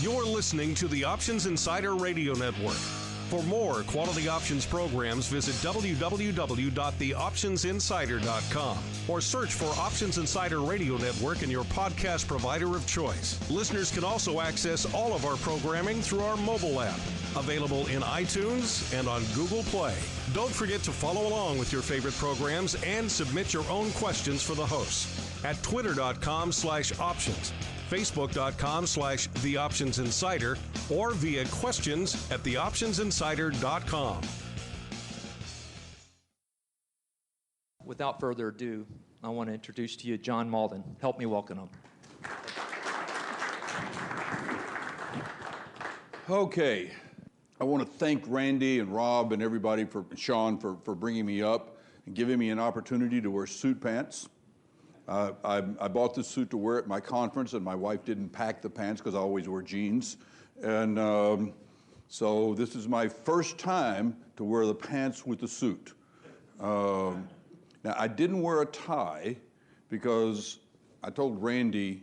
You're listening to the Options Insider Radio Network. For more quality options programs, visit www.theoptionsinsider.com or search for Options Insider Radio Network in your podcast provider of choice. Listeners can also access all of our programming through our mobile app, available in iTunes and on Google Play. Don't forget to follow along with your favorite programs and submit your own questions for the hosts at twitter.com/options. Facebook.com/TheOptionsInsider or via questions at TheOptionsInsider.com. Without further ado, I want to introduce to you John Mauldin. Help me welcome him. Okay. I want to thank Randy and Rob and everybody, Sean, for bringing me up and giving me an opportunity to wear suit pants. I bought this suit to wear at my conference, and my wife didn't pack the pants because I always wear jeans. And so this is my first time to wear the pants with the suit. Now, I didn't wear a tie because I told Randy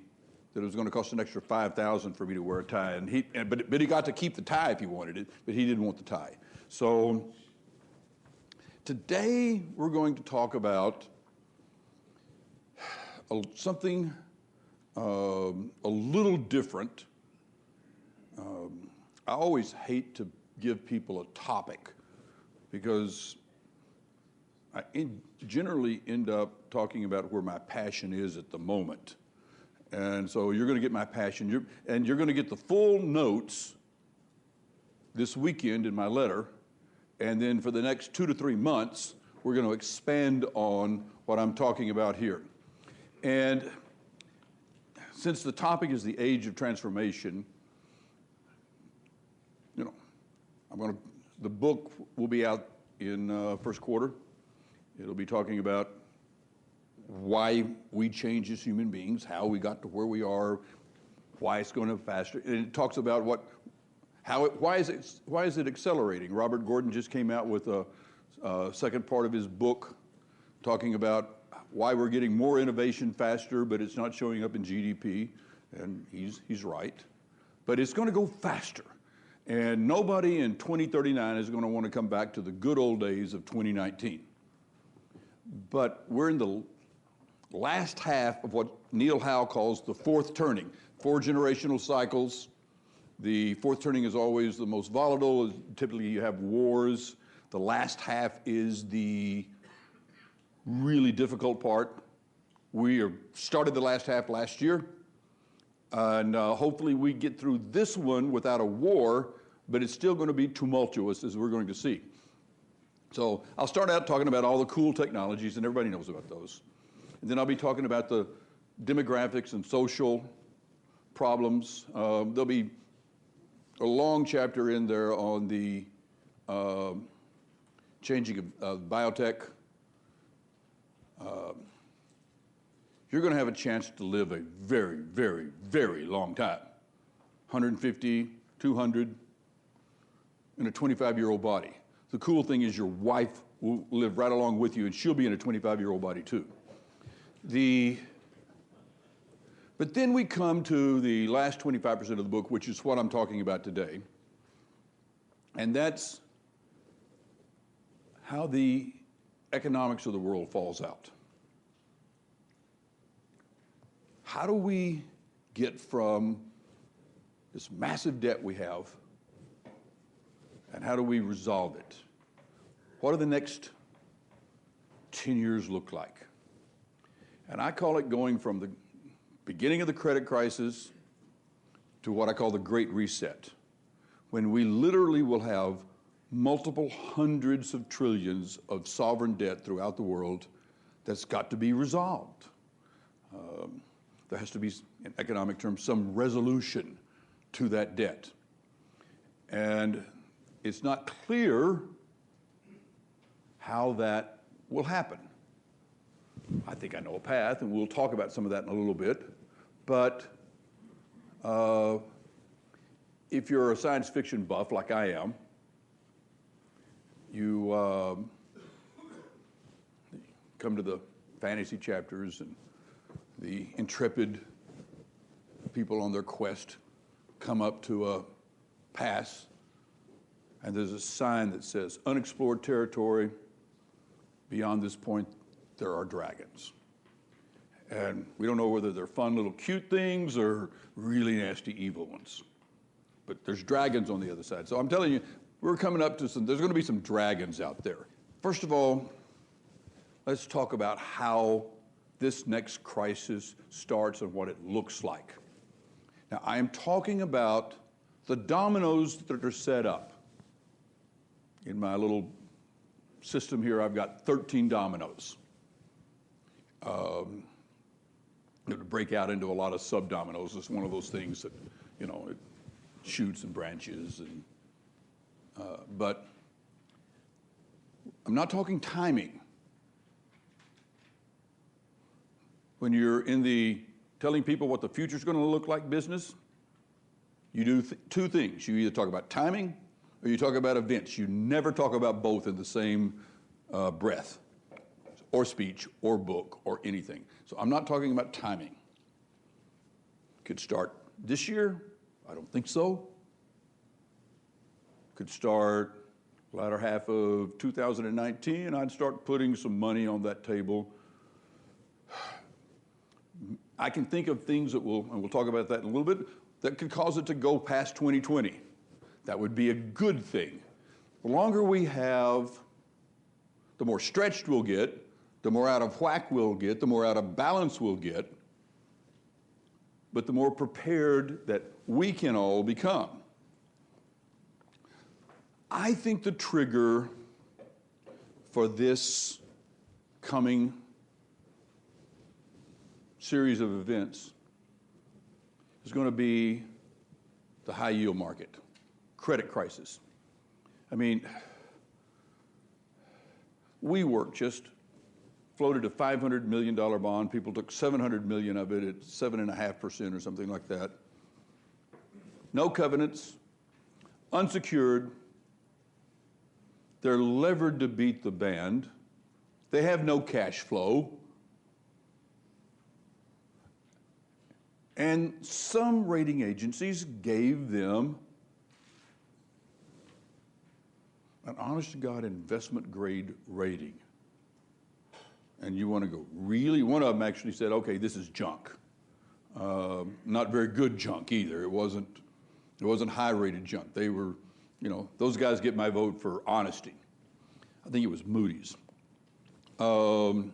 that it was going to cost an extra $5,000 for me to wear a tie, but he got to keep the tie if he wanted it, but he didn't want the tie. So today we're going to talk about something a little different. I always hate to give people a topic because I generally end up talking about where my passion is at the moment. And so you're going to get my passion, you're going to get the full notes this weekend in my letter, and then for the next 2 to 3 months, we're going to expand on what I'm talking about here. And since the topic is the age of transformation, the book will be out in first quarter. It'll be talking about why we change as human beings, how we got to where we are, why it's going faster. And it talks about why is it accelerating? Robert Gordon just came out with a second part of his book talking about why we're getting more innovation faster, but it's not showing up in GDP, and he's right. But it's going to go faster. And nobody in 2039 is going to want to come back to the good old days of 2019. But we're in the last half of what Neil Howe calls the fourth turning, 4 generational cycles. The fourth turning is always the most volatile. Typically you have wars. The last half is the really difficult part. We started the last half last year, and hopefully we get through this one without a war, but it's still going to be tumultuous, as we're going to see. So I'll start out talking about all the cool technologies, and everybody knows about those. And then I'll be talking about the demographics and social problems. There'll be a long chapter in there on the changing of biotech. You're going to have a chance to live a very, very, very long time. 150, 200, in a 25-year-old body. The cool thing is your wife will live right along with you, and she'll be in a 25-year-old body too. But then we come to the last 25% of the book, which is what I'm talking about today. And that's how the economics of the world falls out. How do we get from this massive debt we have, and how do we resolve it? What do the next 10 years look like? And I call it going from the beginning of the credit crisis to what I call the Great Reset, when we literally will have multiple hundreds of trillions of sovereign debt throughout the world that's got to be resolved. There has to be, in economic terms, some resolution to that debt. And it's not clear how that will happen. I think I know a path, and we'll talk about some of that in a little bit. But if you're a science fiction buff like I am, you come to the fantasy chapters and the intrepid people on their quest come up to a pass, and there's a sign that says, unexplored territory. Beyond this point, there are dragons. And we don't know whether they're fun little cute things or really nasty evil ones. But there's dragons on the other side. So I'm telling you, we're coming up to there's going to be some dragons out there. First of all, let's talk about how this next crisis starts and what it looks like. Now, I am talking about the dominoes that are set up. In my little system here, I've got 13 dominoes. It would break out into a lot of sub-dominoes. It's one of those things that, you know, it shoots and branches. But I'm not talking timing. When you're in the telling people what the future's going to look like business, you do two things. You either talk about timing or you talk about events. You never talk about both in the same breath, or speech, or book, or anything. So I'm not talking about timing. Could start this year. I don't think so. Could start latter half of 2019, and I'd start putting some money on that table. I can think of things that will, and we'll talk about that in a little bit, that could cause it to go past 2020. That would be a good thing. The longer we have, the more stretched we'll get, the more out of whack we'll get, the more out of balance we'll get, but the more prepared that we can all become. I think the trigger for this coming series of events is going to be the high yield market, credit crisis. I mean, WeWork just floated a $500 million bond. People took $700 million of it at 7.5% or something like that. No covenants, unsecured. They're levered to beat the band. They have no cash flow. And some rating agencies gave them an honest-to-God investment grade rating. And you want to go, really? One of them actually said, okay, this is junk. Not very good junk either. It wasn't high-rated junk. They were, you know, those guys get my vote for honesty. I think it was Moody's. But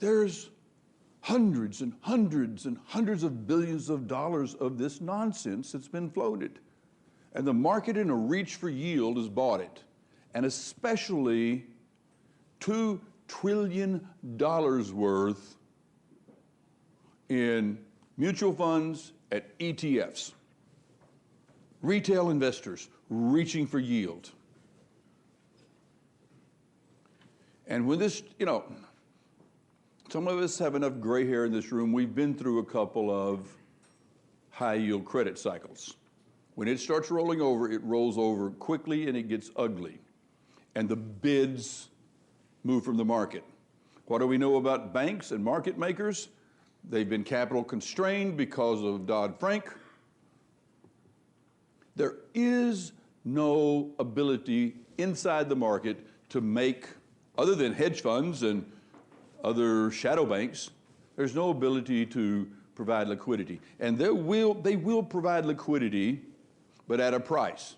there's hundreds and hundreds and hundreds of billions of dollars of this nonsense that's been floated. And the market in a reach for yield has bought it. And especially $2 trillion worth in mutual funds at ETFs. Retail investors reaching for yield. And when this, you know, some of us have enough gray hair in this room. We've been through a couple of high yield credit cycles. When it starts rolling over, it rolls over quickly and it gets ugly. And the bids move from the market. What do we know about banks and market makers? They've been capital constrained because of Dodd-Frank. There is no ability inside the market to make, other than hedge funds and other shadow banks, there's no ability to provide liquidity. And they will provide liquidity, but at a price.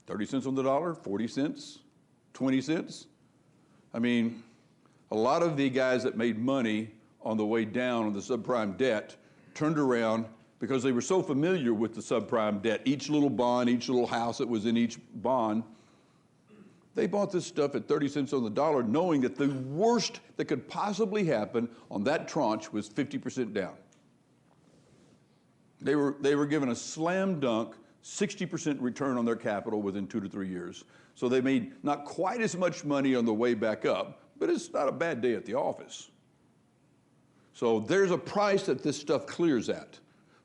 30 cents on the dollar, 40 cents, 20 cents. I mean, a lot of the guys that made money on the way down on the subprime debt turned around because they were so familiar with the subprime debt. Each little bond, each little house that was in each bond, they bought this stuff at 30 cents on the dollar, knowing that the worst that could possibly happen on that tranche was 50% down. They were given a slam dunk 60% return on their capital within 2 to 3 years. So they made not quite as much money on the way back up, but it's not a bad day at the office. So there's a price that this stuff clears at,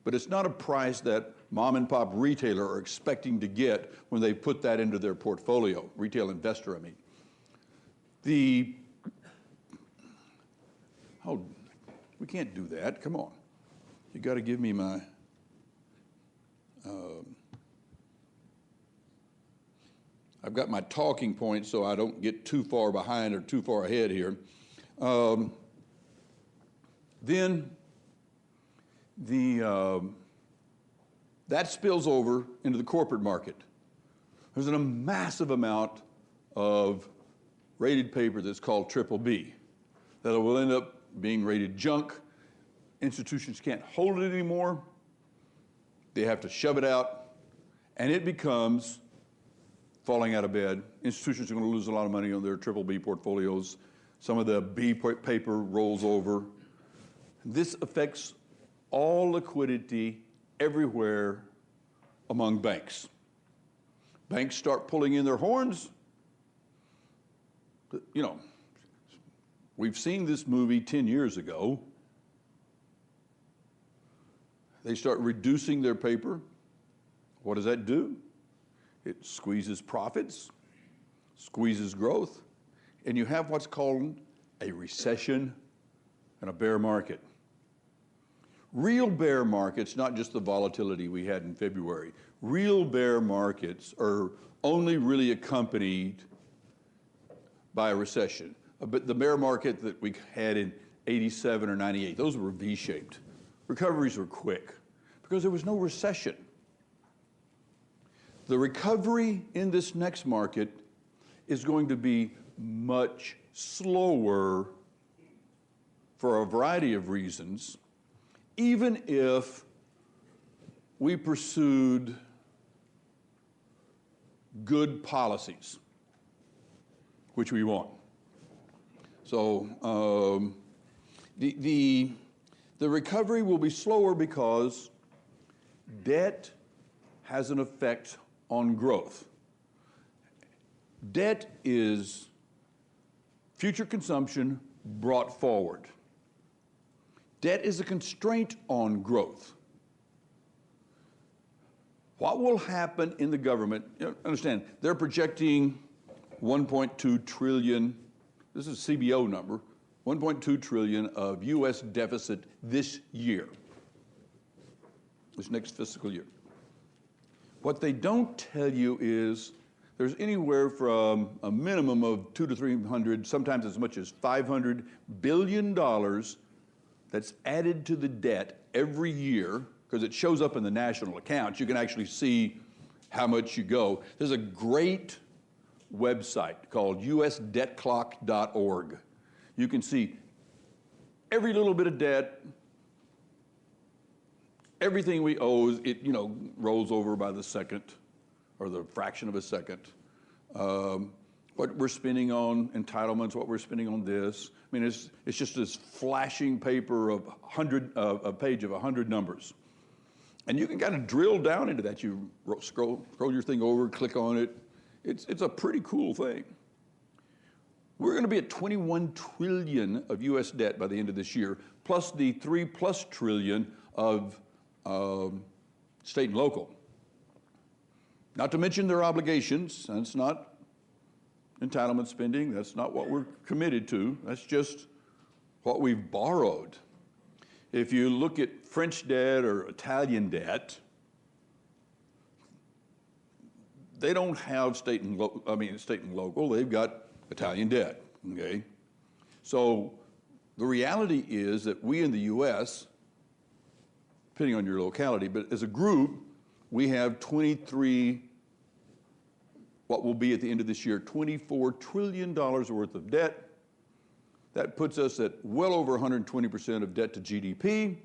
but it's not a price that mom and pop retailer are expecting to get when they put that into their portfolio, retail investor, I mean. We can't do that. Come on. You got to give me my... I've got my talking points so I don't get too far behind or too far ahead here. Then that spills over into the corporate market. There's a massive amount of rated paper that's called BBB that will end up being rated junk. Institutions can't hold it anymore. They have to shove it out, and it becomes falling out of bed. Institutions are going to lose a lot of money on their BBB portfolios. Some of the B paper rolls over. This affects all liquidity everywhere among banks. Banks start pulling in their horns. You know, we've seen this movie 10 years ago. They start reducing their paper. What does that do? It squeezes profits, squeezes growth, and you have what's called a recession and a bear market. Real bear markets, not just the volatility we had in February, real bear markets are only really accompanied by a recession. But the bear market that we had in 87 or 98, those were V-shaped. Recoveries were quick because there was no recession. The recovery in this next market is going to be much slower for a variety of reasons, even if we pursued good policies, which we want. So the recovery will be slower because debt has an effect on growth. Debt is future consumption brought forward. Debt is a constraint on growth. What will happen in the government, understand, they're projecting 1.2 trillion, this is a CBO number, 1.2 trillion of US deficit this year, this next fiscal year. What they don't tell you is there's anywhere from a minimum of 200 to 300, sometimes as much as $500 billion that's added to the debt every year, because it shows up in the national accounts. You can actually see how much you go. There's a great website called usdebtclock.org. You can see every little bit of debt, everything we owe, it rolls over by the second or the fraction of a second. What we're spending on entitlements, what we're spending on this. I mean, it's just this flashing paper of a page of 100 numbers. And you can kind of drill down into that. You scroll your thing over, click on it. It's a pretty cool thing. We're going to be at 21 trillion of U.S. debt by the end of this year, plus the 3+ trillion of state and local. Not to mention their obligations. That's not entitlement spending. That's not what we're committed to. That's just what we've borrowed. If you look at French debt or Italian debt, they don't have state and local. They've got Italian debt, okay? So the reality is that we in the U.S., depending on your locality, but as a group, we have what will be at the end of this year, $24 trillion worth of debt. That puts us at well over 120% of debt to GDP.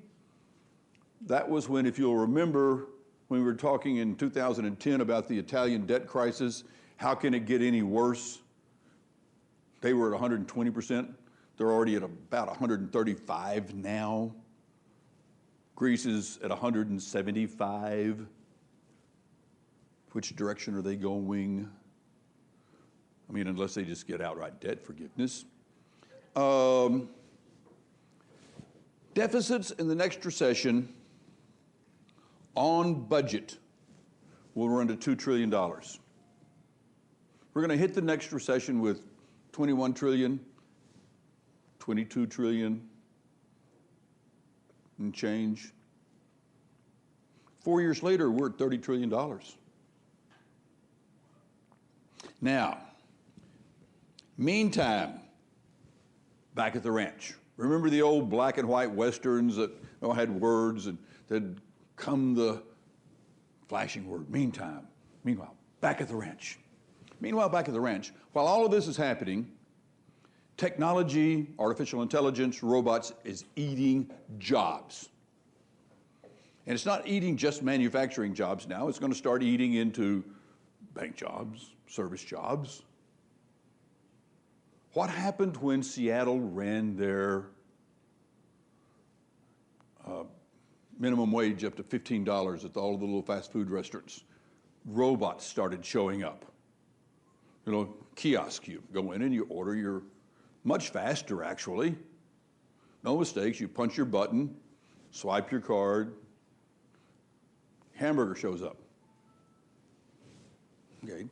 That was when, if you'll remember, when we were talking in 2010 about the Italian debt crisis, how can it get any worse? They were at 120%. They're already at about 135 now. Greece is at 175. Which direction are they going? I mean, unless they just get outright debt forgiveness. Deficits in the next recession on budget will run to $2 trillion. We're going to hit the next recession with 21 trillion, 22 trillion, and change. 4 years later, we're at $30 trillion. Now, meantime, back at the ranch. Remember the old black and white westerns that had words and there'd come the flashing word, meantime. Meanwhile, back at the ranch. Meanwhile, back at the ranch, while all of this is happening, technology, artificial intelligence, robots is eating jobs. And it's not eating just manufacturing jobs now. It's going to start eating into bank jobs, service jobs. What happened when Seattle ran their minimum wage up to $15 at all of the little fast food restaurants? Robots started showing up. You know, kiosk, you go in and you order your, much faster actually. No mistakes, you punch your button, swipe your card, hamburger shows up. Okay.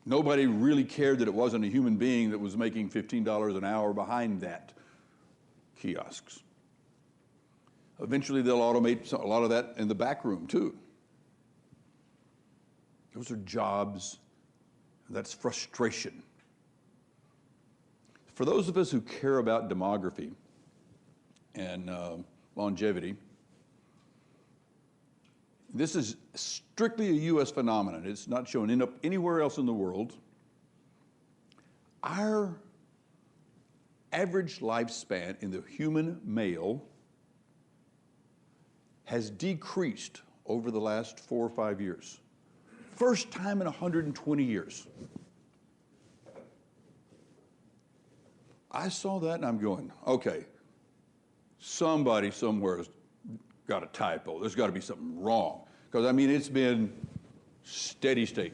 Nobody really cared that it wasn't a human being that was making $15 an hour behind that kiosks. Eventually they'll automate a lot of that in the back room too. Those are jobs, that's frustration. For those of us who care about demography and longevity, this is strictly a U.S. phenomenon. It's not shown up anywhere else in the world. Our average lifespan in the human male has decreased over the last 4 or 5 years. First time in 120 years. I saw that and I'm going, okay, somebody somewhere has got a typo. There's got to be something wrong. Because, I mean, it's been steady state.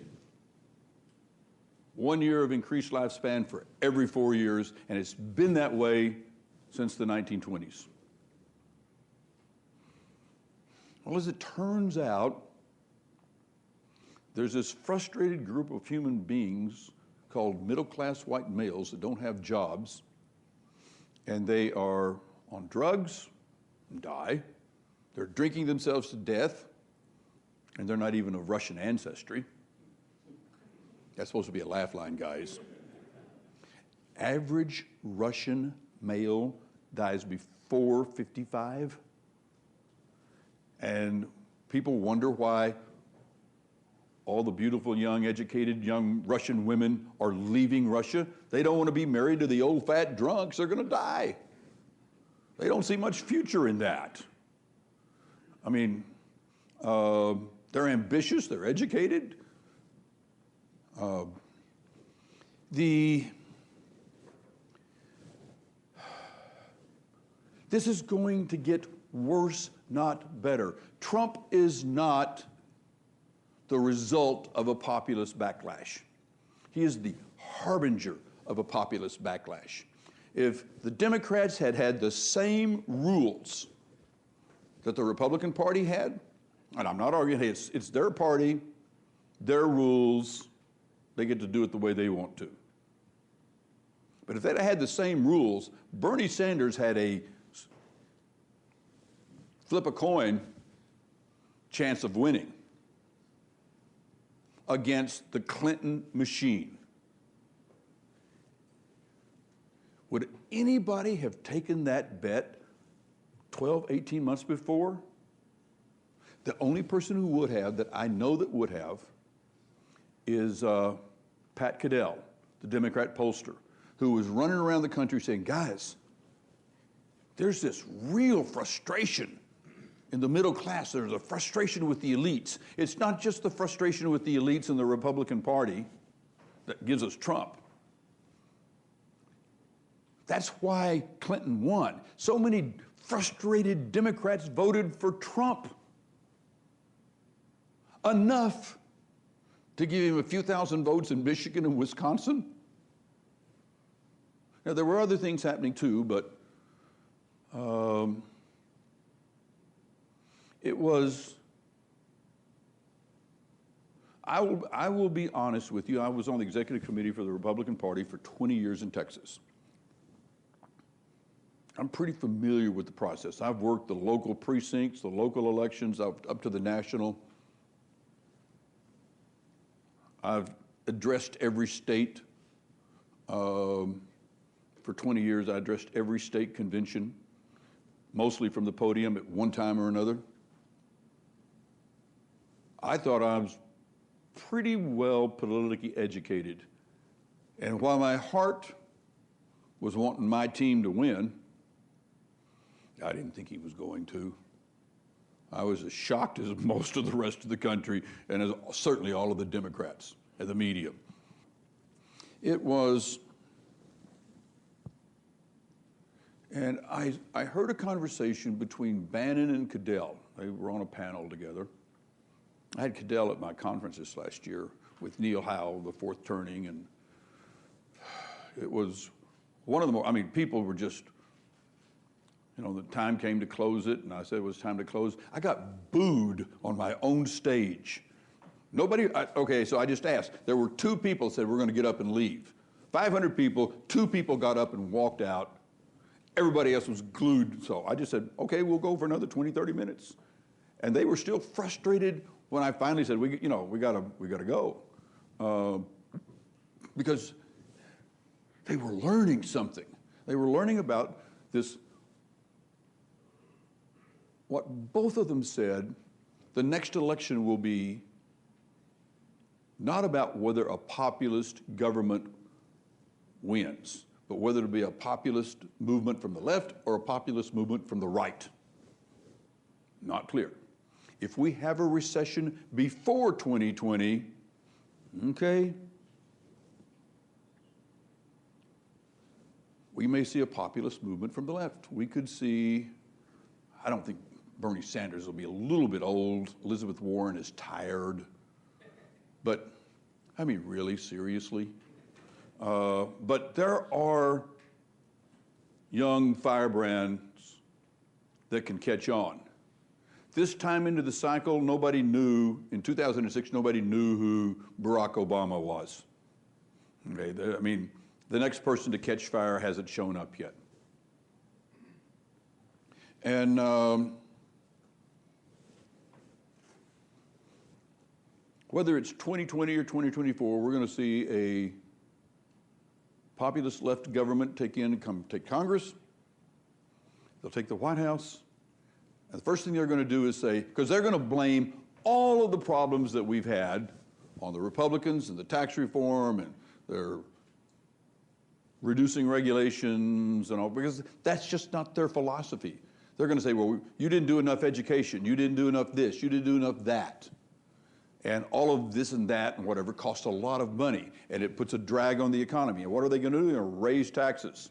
1 year of increased lifespan for every 4 years, and it's been that way since the 1920s. Well, as it turns out, there's this frustrated group of human beings called middle-class white males that don't have jobs, and they are on drugs and die. They're drinking themselves to death, and they're not even of Russian ancestry. That's supposed to be a laugh line, guys. Average Russian male dies before 55, and people wonder why all the beautiful, young, educated, young Russian women are leaving Russia. They don't want to be married to the old, fat drunks. They're going to die. They don't see much future in that. I mean, they're ambitious, they're educated. This is going to get worse, not better. Trump is not the result of a populist backlash. He is the harbinger of a populist backlash. If the Democrats had had the same rules that the Republican Party had, and I'm not arguing, hey, it's their party, their rules, they get to do it the way they want to. But if they'd had the same rules, Bernie Sanders had a flip a coin chance of winning against the Clinton machine. Would anybody have taken that bet 12, 18 months before? The only person who would have, that I know that would have, is Pat Caddell, the Democrat pollster, who was running around the country saying, guys, there's this real frustration in the middle class. There's a frustration with the elites. It's not just the frustration with the elites in the Republican Party that gives us Trump. That's why Clinton won. So many frustrated Democrats voted for Trump. Enough to give him a few thousand votes in Michigan and Wisconsin. Now, there were other things happening too, but it was, I will be honest with you, I was on the executive committee for the Republican Party for 20 years in Texas. I'm pretty familiar with the process. I've worked the local precincts, the local elections, up to the national. I've addressed every state. For 20 years, I addressed every state convention, mostly from the podium at one time or another. I thought I was pretty well politically educated. And while my heart was wanting my team to win, I didn't think he was going to. I was as shocked as most of the rest of the country, and as certainly all of the Democrats and the media. It was, and I heard a conversation between Bannon and Cadell. They were on a panel together. I had Cadell at my conferences last year with Neil Howell, the fourth turning, and it was one of the more, I mean, people were just, you know, the time came to close it, and I said it was time to close. I got booed on my own stage. Nobody, okay, so I just asked. There were 2 people that said we're going to get up and leave. 500 people, 2 people got up and walked out. Everybody else was glued, so I just said, okay, we'll go for another 20, 30 minutes. And they were still frustrated when I finally said, we gotta go. Because they were learning something. They were learning about this, what both of them said, the next election will be not about whether a populist government wins, but whether it'll be a populist movement from the left or a populist movement from the right. Not clear. If we have a recession before 2020, okay, we may see a populist movement from the left. We could see, I don't think Bernie Sanders will be a little bit old. Elizabeth Warren is tired. But, I mean, really, seriously? But there are young firebrands that can catch on. This time into the cycle, nobody knew, in 2006, nobody knew who Barack Obama was. Okay, I mean, the next person to catch fire hasn't shown up yet. And whether it's 2020 or 2024, we're going to see a populist left government take Congress. They'll take the White House. And the first thing they're going to do is say, because they're going to blame all of the problems that we've had on the Republicans and the tax reform and their reducing regulations and all, because that's just not their philosophy. They're going to say, well, you didn't do enough education, you didn't do enough this, you didn't do enough that. And all of this and that and whatever costs a lot of money, and it puts a drag on the economy. And what are they going to do? They're going to raise taxes.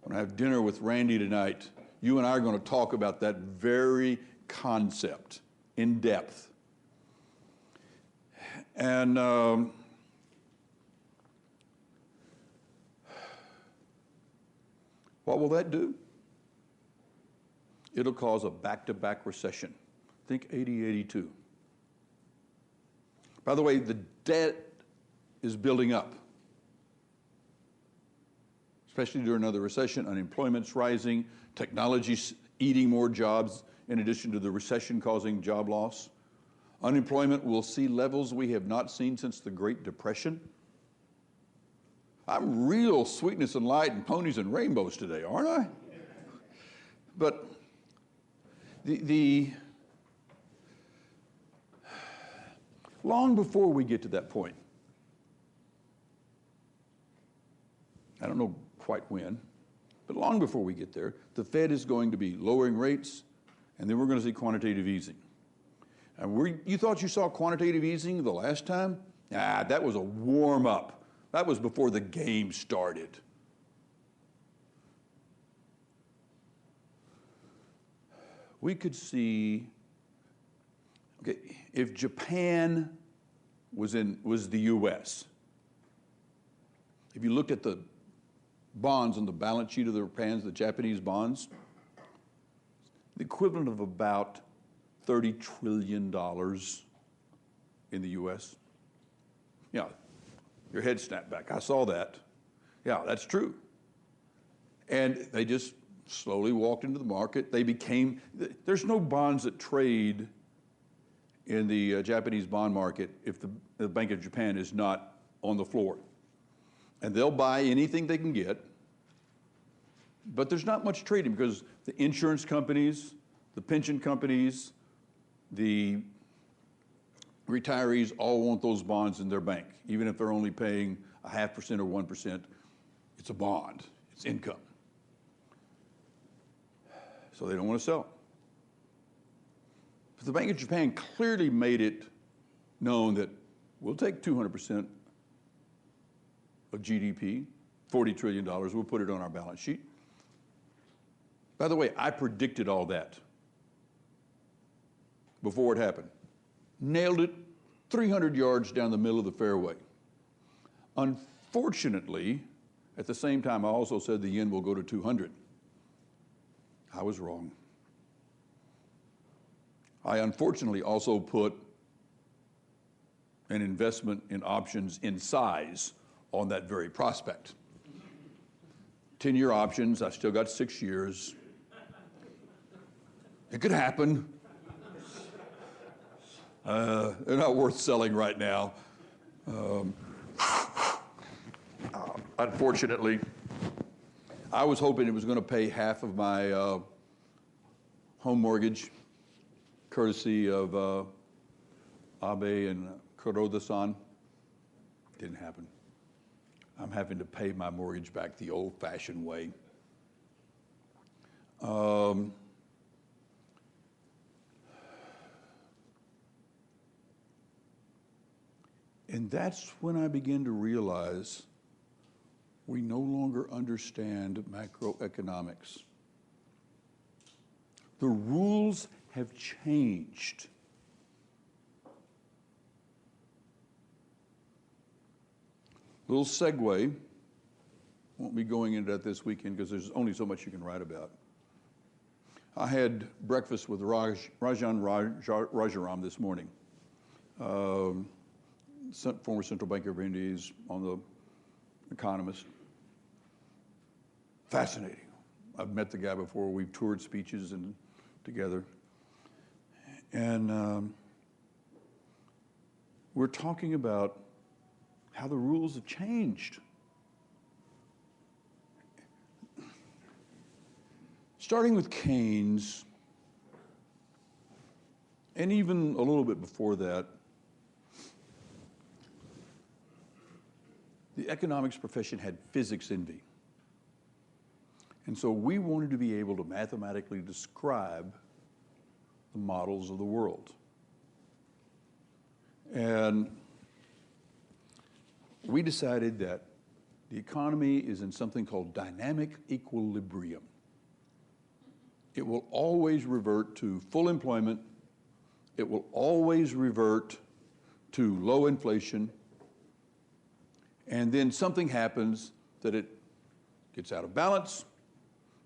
When I have dinner with Randy tonight, you and I are going to talk about that very concept in depth. And what will that do? It'll cause a back-to-back recession. Think 80, 82. By the way, the debt is building up, especially during another recession. Unemployment's rising, technology's eating more jobs in addition to the recession causing job loss. Unemployment will see levels we have not seen since the Great Depression. I'm real sweetness and light and ponies and rainbows today, aren't I? But long before we get to that point, I don't know quite when, but long before we get there, the Fed is going to be lowering rates, and then we're going to see quantitative easing. And you thought you saw quantitative easing the last time? That was a warm-up. That was before the game started. We could see, okay, if Japan was the U.S., if you looked at the bonds on the balance sheet of the Japanese bonds, the equivalent of about $30 trillion in the U.S. Yeah, your head snapped back. I saw that. Yeah, that's true. And they just slowly walked into the market. They became, there's no bonds that trade in the Japanese bond market if the Bank of Japan is not on the floor. And they'll buy anything they can get, but there's not much trading because the insurance companies, the pension companies, the retirees all want those bonds in their bank, even if they're only paying 0.5% or 1%. It's a bond, it's income. So they don't want to sell. But the Bank of Japan clearly made it known that we'll take 200% of GDP, $40 trillion, we'll put it on our balance sheet. By the way, I predicted all that before it happened. Nailed it 300 yards down the middle of the fairway. Unfortunately, at the same time, I also said the yen will go to 200. I was wrong. I unfortunately also put an investment in options in size on that very prospect. 10-year options, I still got 6 years. It could happen. They're not worth selling right now. Unfortunately, I was hoping it was going to pay half of my home mortgage, courtesy of Abe and Kuroda-san. Didn't happen. I'm having to pay my mortgage back the old-fashioned way. And that's when I began to realize we no longer understand macroeconomics. The rules have changed. Little segue, won't be going into that this weekend because there's only so much you can write about. I had breakfast with Rajan Rajaram this morning, former central banker of India, he's on the Economist. Fascinating. I've met the guy before, we've toured speeches and together. And we're talking about how the rules have changed. Starting with Keynes, and even a little bit before that, the economics profession had physics envy. And so we wanted to be able to mathematically describe the models of the world. And we decided that the economy is in something called dynamic equilibrium. It will always revert to full employment. It will always revert to low inflation. And then something happens that it gets out of balance.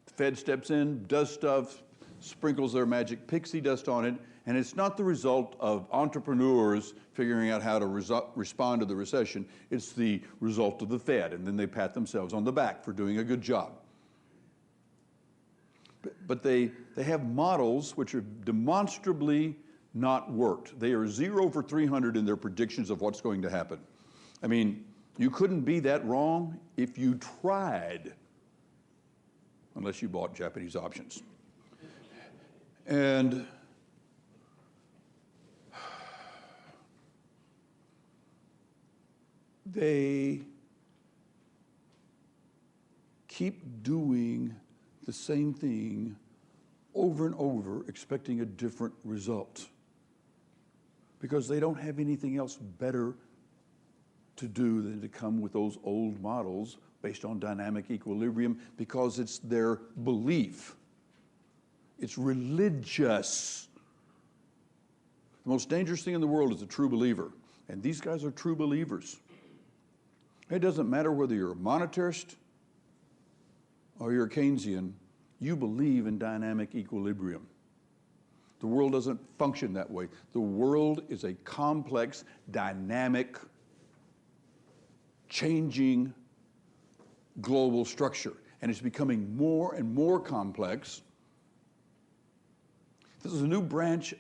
The Fed steps in, does stuff, sprinkles their magic pixie dust on it, and it's not the result of entrepreneurs figuring out how to respond to the recession. It's the result of the Fed, and then they pat themselves on the back for doing a good job. But they have models which are demonstrably not worked. They are 0 for 300 in their predictions of what's going to happen. I mean, you couldn't be that wrong if you tried, unless you bought Japanese options. And they keep doing the same thing over and over, expecting a different result, because they don't have anything else better to do than to come with those old models based on dynamic equilibrium, because it's their belief. It's religious. The most dangerous thing in the world is a true believer, and these guys are true believers. It doesn't matter whether you're a monetarist or you're a Keynesian, you believe in dynamic equilibrium. The world doesn't function that way. The world is a complex, dynamic, changing global structure. and it's becoming more and more complex. This is a new branch,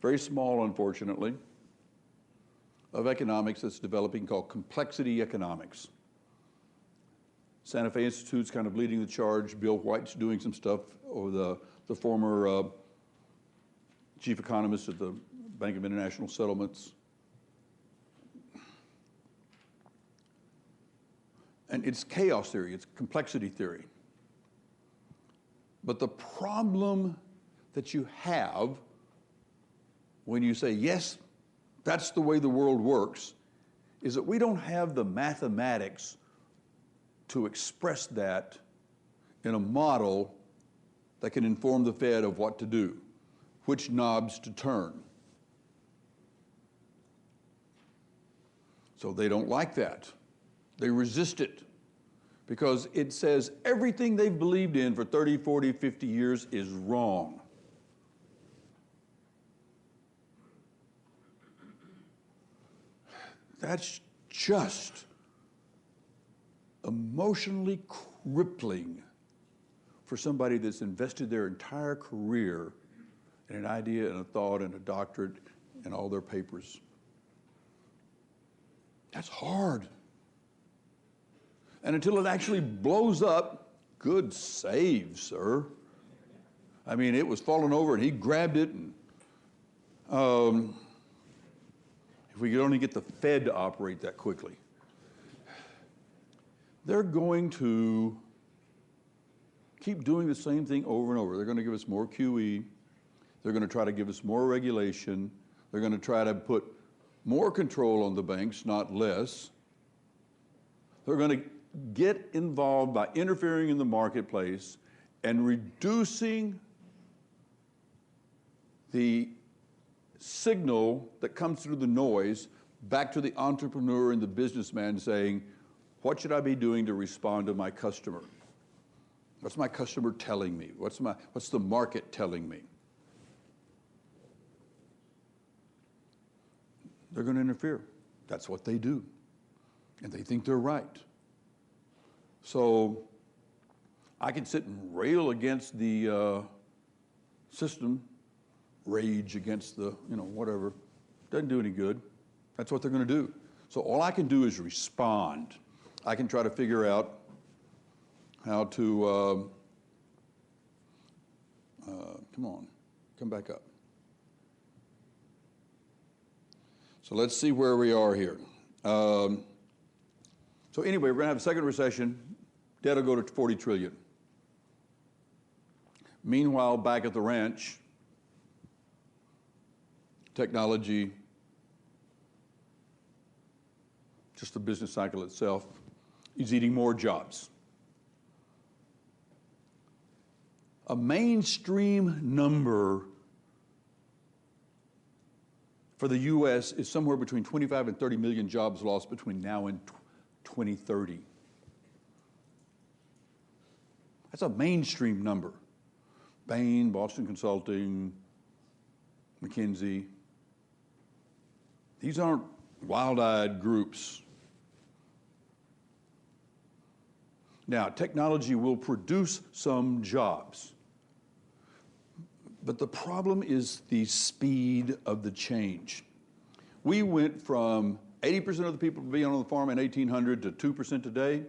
very small, unfortunately, of economics that's developing called complexity economics. Santa Fe Institute's kind of leading the charge. Bill White's doing some stuff, or the former chief economist at the Bank of International Settlements. And it's chaos theory, it's complexity theory. But the problem that you have when you say, yes, that's the way the world works, is that we don't have the mathematics to express that in a model that can inform the Fed of what to do, which knobs to turn. So they don't like that. They resist it because it says everything they've believed in for 30, 40, 50 years is wrong. That's just emotionally crippling for somebody that's invested their entire career in an idea and a thought and a doctorate and all their papers. That's hard. And until it actually blows up, good save, sir. I mean, it was falling over and he grabbed it, and if we could only get the Fed to operate that quickly. They're going to keep doing the same thing over and over. They're going to give us more QE. They're going to try to give us more regulation. They're going to try to put more control on the banks, not less. They're going to get involved by interfering in the marketplace and reducing the signal that comes through the noise back to the entrepreneur and the businessman saying, what should I be doing to respond to my customer? What's my customer telling me? What's the market telling me? They're going to interfere. That's what they do. And they think they're right. So I can sit and rail against the system, rage against the, whatever. Doesn't do any good. That's what they're going to do. So all I can do is respond. I can try to figure out how to, come back up. So let's see where we are here. So anyway, we're going to have a second recession. Debt will go to 40 trillion. Meanwhile, back at the ranch, technology, just the business cycle itself, is eating more jobs. A mainstream number for the U.S. is somewhere between 25 and 30 million jobs lost between now and 2030. That's a mainstream number. Bain, Boston Consulting, McKinsey. These aren't wild-eyed groups. Now, technology will produce some jobs, but the problem is the speed of the change. We went from 80% of the people being on the farm in 1800 to 2% today,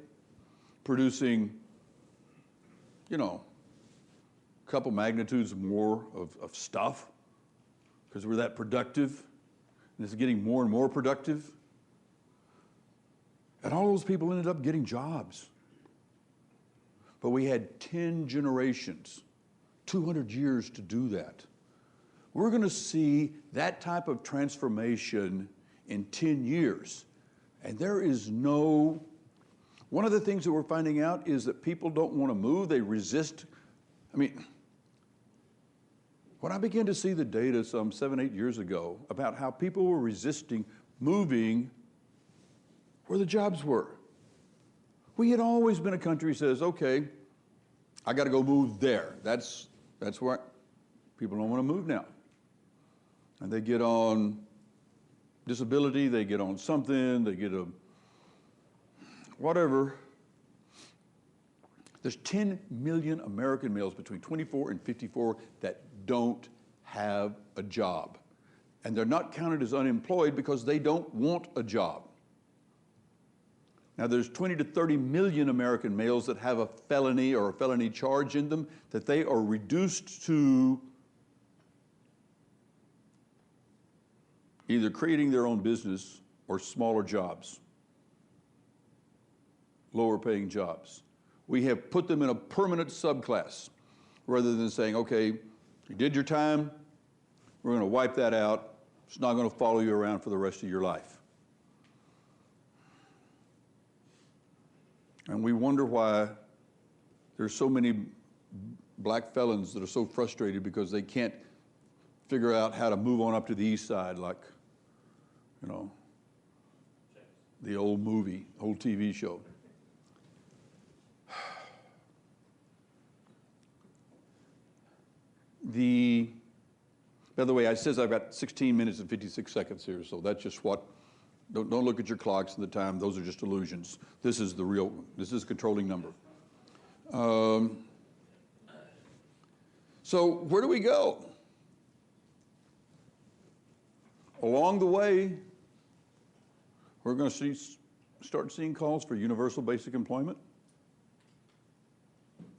producing, a couple magnitudes more of stuff because we're that productive, and it's getting more and more productive. And all those people ended up getting jobs. But we had 10 generations, 200 years to do that. We're going to see that type of transformation in 10 years. And there is one of the things that we're finding out is that people don't want to move, they resist. When I began to see the data some 7, 8 years ago about how people were resisting moving where the jobs were. We had always been a country that says, okay, I got to go move there. That's where people don't want to move now. And they get on disability, they get on something, they get a whatever. There's 10 million American males between 24 and 54 that don't have a job. And they're not counted as unemployed because they don't want a job. Now, there's 20 to 30 million American males that have a felony or a felony charge in them that they are reduced to either creating their own business or smaller jobs, lower paying jobs. We have put them in a permanent subclass rather than saying, okay, you did your time, we're going to wipe that out. It's not going to follow you around for the rest of your life. And we wonder why there's so many black felons that are so frustrated because they can't figure out how to move on up to the east side like, you know, the old movie, old TV show. By the way, it says I've got 16 minutes and 56 seconds here, so that's just what, don't look at your clocks and the time, those are just illusions. This is the real, this is a controlling number. So where do we go? Along the way, we're going to start seeing calls for universal basic employment.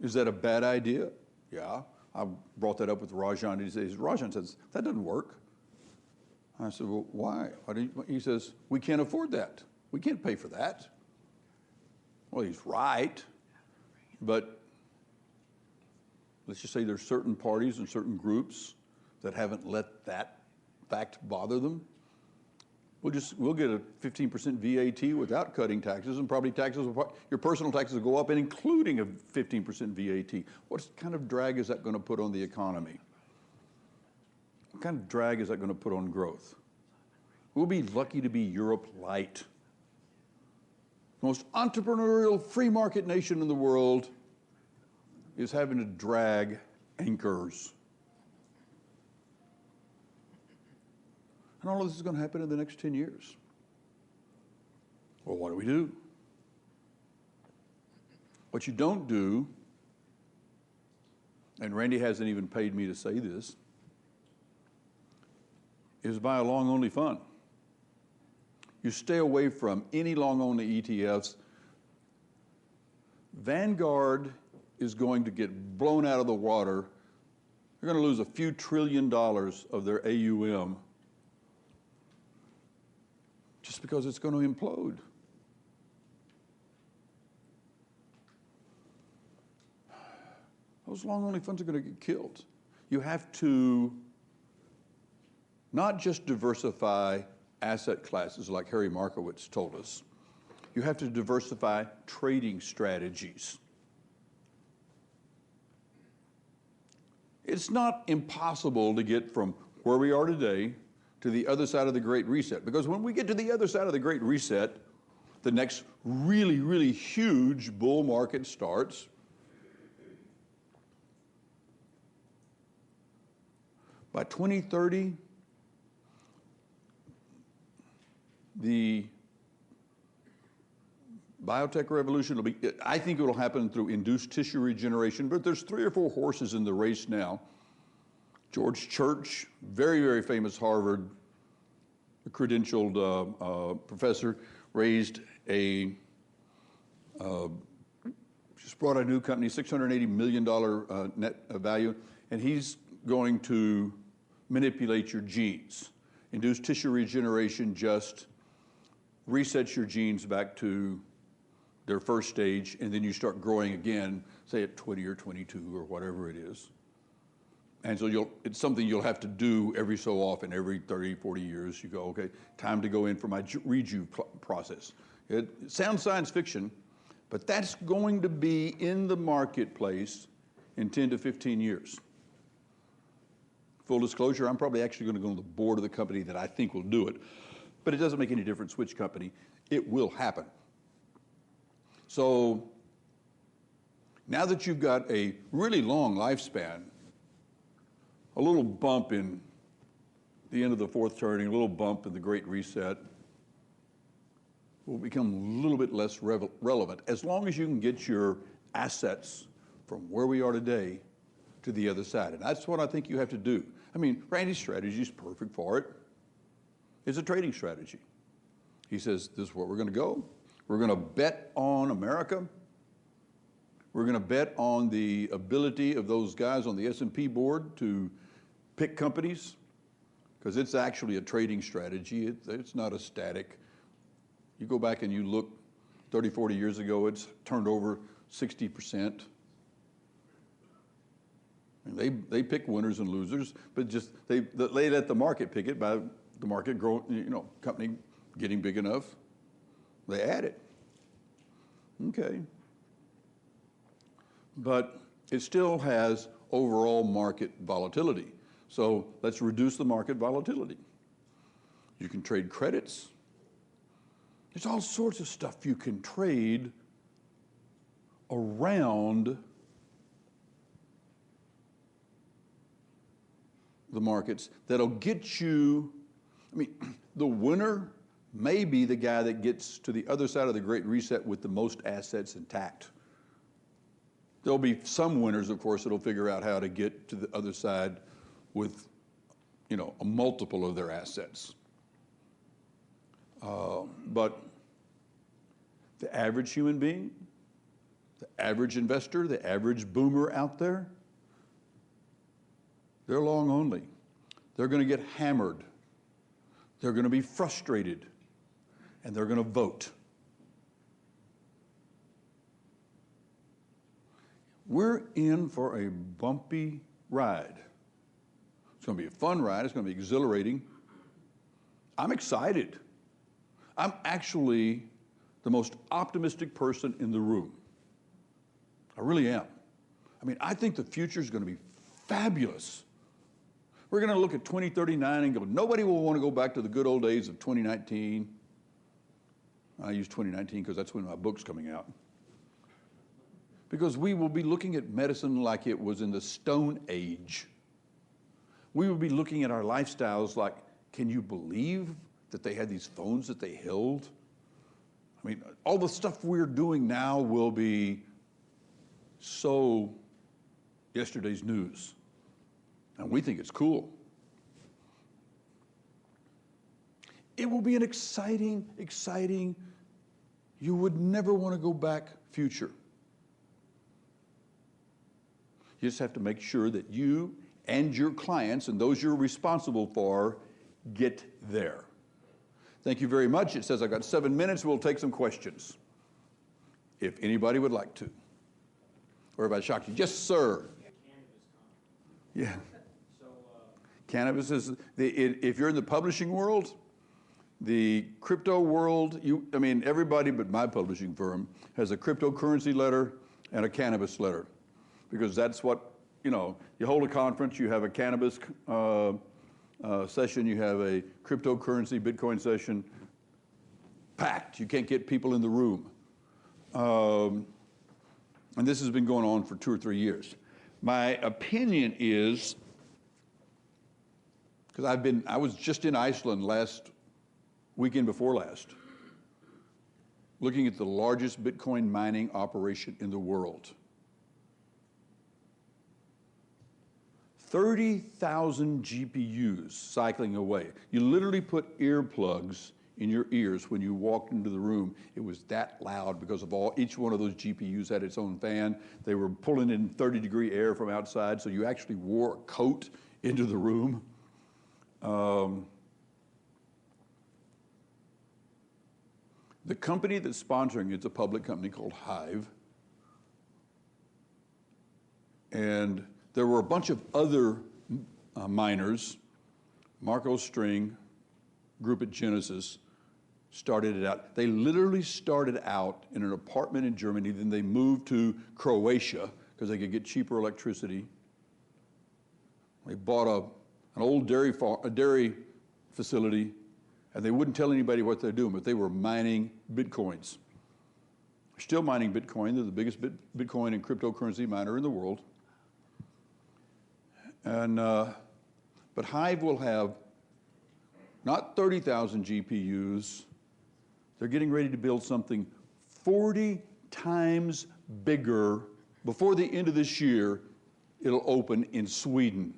Is that a bad idea? Yeah. I brought that up with Rajan. Rajan says, that doesn't work. I said, well, why? He says, we can't afford that. We can't pay for that. Well, he's right. But let's just say there's certain parties and certain groups that haven't let that fact bother them. We'll get a 15% VAT without cutting taxes, and probably your personal taxes will go up, and including a 15% VAT. What kind of drag is that going to put on the economy? What kind of drag is that going to put on growth? We'll be lucky to be Europe light. The most entrepreneurial free market nation in the world is having to drag anchors. And all of this is going to happen in the next 10 years. Well, what do we do? What you don't do, and Randy hasn't even paid me to say this, is buy a long-only fund. You stay away from any long-only ETFs. Vanguard is going to get blown out of the water. They're going to lose a few $1 trillion of their AUM just because it's going to implode. Those long-only funds are going to get killed. You have to not just diversify asset classes like Harry Markowitz told us. You have to diversify trading strategies. It's not impossible to get from where we are today to the other side of the Great Reset. Because when we get to the other side of the Great Reset, the next really, really huge bull market starts. By 2030, the biotech revolution will be, I think it will happen through induced tissue regeneration, but there's 3 or 4 horses in the race now. George Church, very, very famous Harvard credentialed professor, raised just brought a new company, $680 million net value, and he's going to manipulate your genes. Induced tissue regeneration just resets your genes back to their first stage, and then you start growing again, say at 20 or 22 or whatever it is. And so it's something you'll have to do every so often, every 30, 40 years. You go, okay, time to go in for my reju process. It sounds science fiction, but that's going to be in the marketplace in 10 to 15 years. Full disclosure, I'm probably actually going to go on the board of the company that I think will do it. But it doesn't make any difference which company. It will happen. So now that you've got a really long lifespan, a little bump in the end of the fourth turning, a little bump in the Great Reset will become a little bit less relevant as long as you can get your assets from where we are today to the other side. And that's what I think you have to do. I mean, Randy's strategy is perfect for it. It's a trading strategy. He says, this is where we're going to go. We're going to bet on America. We're going to bet on the ability of those guys on the S&P board to pick companies, because it's actually a trading strategy. It's not a static. You go back and you look 30, 40 years ago, it's turned over 60%. And they pick winners and losers, but just they let the market pick it by the market growing, company getting big enough. They add it. Okay. But it still has overall market volatility. So let's reduce the market volatility. You can trade credits. There's all sorts of stuff you can trade around the markets that'll get you, the winner may be the guy that gets to the other side of the Great Reset with the most assets intact. There'll be some winners, of course, that'll figure out how to get to the other side with, a multiple of their assets. But the average human being, the average investor, the average boomer out there, they're long only. They're going to get hammered. They're going to be frustrated. And they're going to vote. We're in for a bumpy ride. It's going to be a fun ride. It's going to be exhilarating. I'm excited. I'm actually the most optimistic person in the room. I really am. I think the future is going to be fabulous. We're going to look at 2039 and go, nobody will want to go back to the good old days of 2019. I use 2019 because that's when my book's coming out. Because we will be looking at medicine like it was in the Stone Age. We will be looking at our lifestyles like, can you believe that they had these phones that they held? All the stuff we're doing now will be so yesterday's news. And we think it's cool. It will be an exciting, you would never want to go back future. You just have to make sure that you and your clients and those you're responsible for get there. Thank you very much. It says I've got 7 minutes. We'll take some questions, if anybody would like to. Or if I shocked you. Yes, sir. Yeah. Cannabis is, if you're in the publishing world, the crypto world, everybody but my publishing firm has a cryptocurrency letter and a cannabis letter. Because that's what, you hold a conference, you have a cannabis session, you have a cryptocurrency, Bitcoin session, packed. You can't get people in the room. And this has been going on for 2 or 3 years. My opinion is, because I was just in Iceland last weekend before last, looking at the largest Bitcoin mining operation in the world. 30,000 GPUs cycling away. You literally put earplugs in your ears when you walked into the room. It was that loud because of each one of those GPUs had its own fan. They were pulling in 30-degree air from outside, so you actually wore a coat into the room. The company that's sponsoring it's a public company called Hive. And there were a bunch of other miners. Marco String, group at Genesis, started it out. They literally started out in an apartment in Germany, then they moved to Croatia because they could get cheaper electricity. They bought an old dairy facility, and they wouldn't tell anybody what they're doing, but they were mining Bitcoins. Still mining Bitcoin. They're the biggest Bitcoin and cryptocurrency miner in the world. And but Hive will have not 30,000 GPUs. They're getting ready to build something 40 times bigger. Before the end of this year, it'll open in Sweden.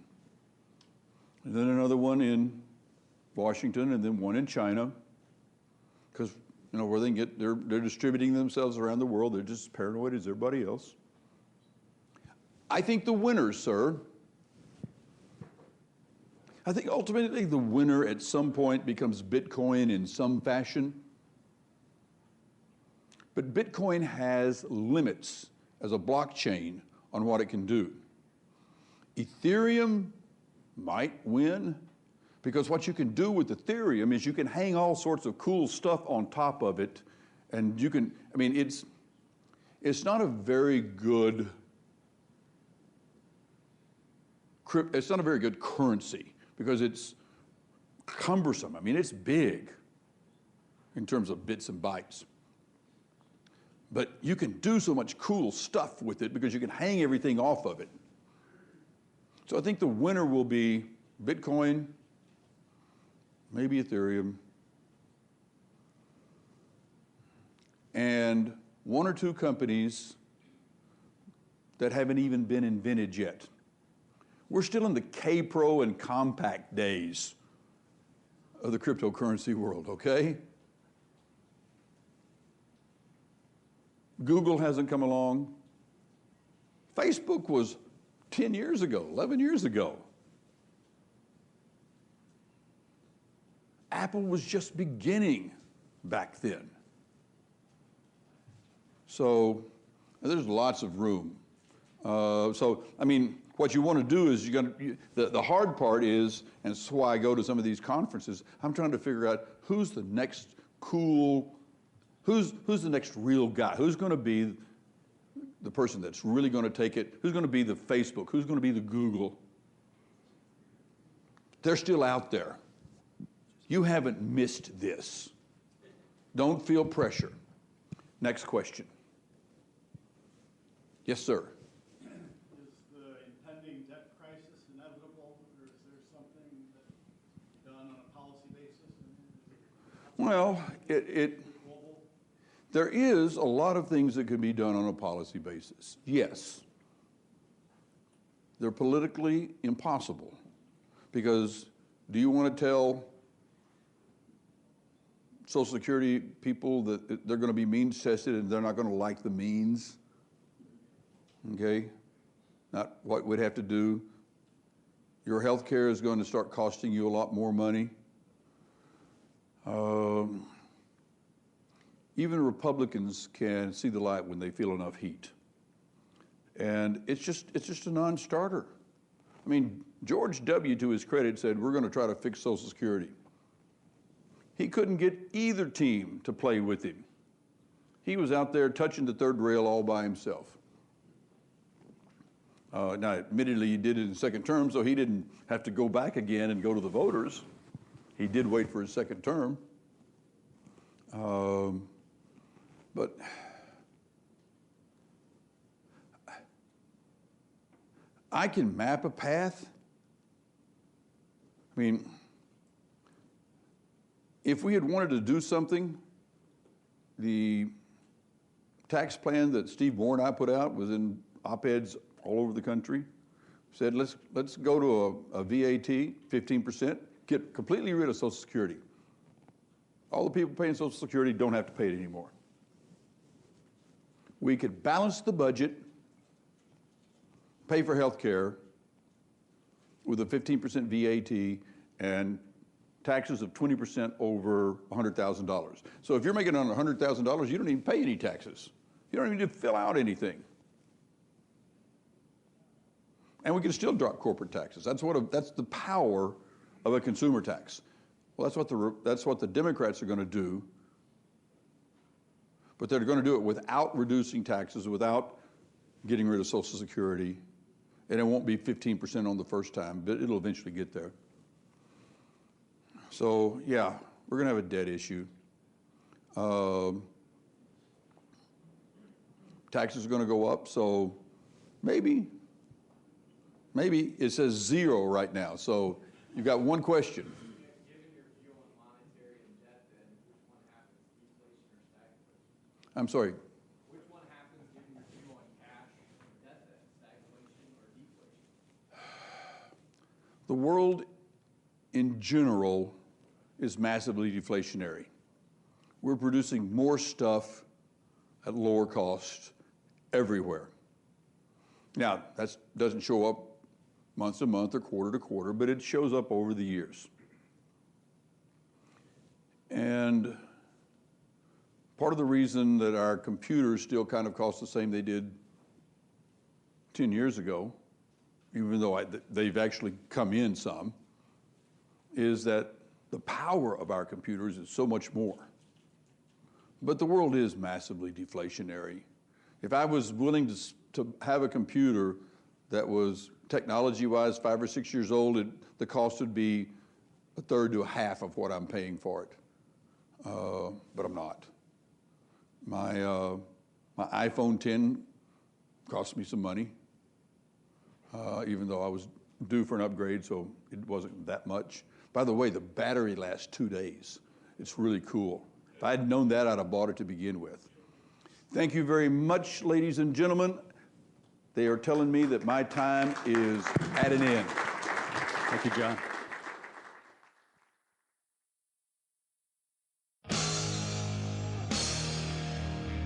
And then another one in Washington, and then one in China. Because, you know, where they can get, they're distributing themselves around the world. They're just as paranoid as everybody else. I think the winner, sir, I think ultimately the winner at some point becomes Bitcoin in some fashion. But Bitcoin has limits as a blockchain on what it can do. Ethereum might win, because what you can do with Ethereum is you can hang all sorts of cool stuff on top of it, and you can, I mean, it's not a very good, it's not a very good currency, because it's cumbersome. I mean, it's big in terms of bits and bytes. But you can do so much cool stuff with it because you can hang everything off of it. So I think the winner will be Bitcoin, maybe Ethereum, and one or two companies that haven't even been invented yet. We're still in the K-Pro and compact days of the cryptocurrency world, okay? Google hasn't come along. Facebook was 10 years ago, 11 years ago. Apple was just beginning back then. So there's lots of room. So, I mean, what you want to do is the hard part is, and that's why I go to some of these conferences, I'm trying to figure out who's the next cool, who's the next real guy? Who's going to be the person that's really going to take it? Who's going to be the Facebook? Who's going to be the Google? They're still out there. You haven't missed this. Don't feel pressure. Next question. Yes, sir. Is the impending debt crisis inevitable, or is there something that's done on a policy basis? Well, there is a lot of things that can be done on a policy basis. Yes. They're politically impossible, because do you want to tell Social Security people that they're going to be means tested and they're not going to like the means? Okay? Not what we'd have to do. Your health care is going to start costing you a lot more money. Even Republicans can see the light when they feel enough heat. And it's just a non-starter. I mean, George W., to his credit, said, we're going to try to fix Social Security. He couldn't get either team to play with him. He was out there touching the third rail all by himself. Now, admittedly, he did it in second term, so he didn't have to go back again and go to the voters. He did wait for his second term. But I can map a path. I mean, if we had wanted to do something, the tax plan that Steve Moore and I put out was in op-eds all over the country. Said, let's go to a VAT, 15%, get completely rid of Social Security. All the people paying Social Security don't have to pay it anymore. We could balance the budget, pay for health care with a 15% VAT and taxes of 20% over $100,000. So if you're making on $100,000, you don't even pay any taxes. You don't even need to fill out anything. And we can still drop corporate taxes. That's the power of a consumer tax. Well, that's what the Democrats are going to do. But they're going to do it without reducing taxes, without getting rid of Social Security. And it won't be 15% on the first time, but it'll eventually get there. So, yeah, we're going to have a debt issue. Taxes are going to go up, so maybe it says 0 right now. So you've got one question. Given your view on monetary and debt, then which one happens, deflation or stagflation? I'm sorry. Which one happens given your view world in general is massively deflationary. We're producing more stuff at lower cost everywhere. Now, that doesn't show up month to month or quarter to quarter, but it shows up over the years. And part of the reason that our computers still kind of cost the same they did 10 years ago, even though they've actually come in some, is that the power of our computers is so much more. But the world is massively deflationary. If I was willing to have a computer that was technology-wise 5 or 6 years old, the cost would be a third to a half of what I'm paying for it. But I'm not. My iPhone 10 cost me some money, even though I was due for an upgrade, so it wasn't that much. By the way, the battery lasts 2 days. It's really cool. If I had known that, I'd have bought it to begin with. Thank you very much, ladies and gentlemen. They are telling me that my time is at an end. Thank you, John.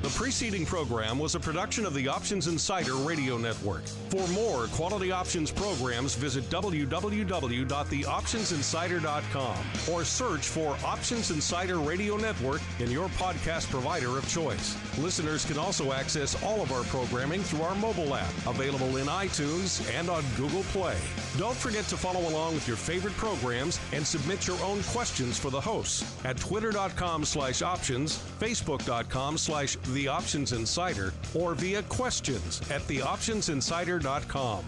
The preceding program was a production of the Options Insider Radio Network. For more quality options programs, visit www.theoptionsinsider.com or search for Options Insider Radio Network in your podcast provider of choice. Listeners can also access all of our programming through our mobile app, available in iTunes and on Google Play. Don't forget to follow along with your favorite programs and submit your own questions for the hosts at twitter.com/options, facebook.com/The Options Insider, or via questions at theoptionsinsider.com.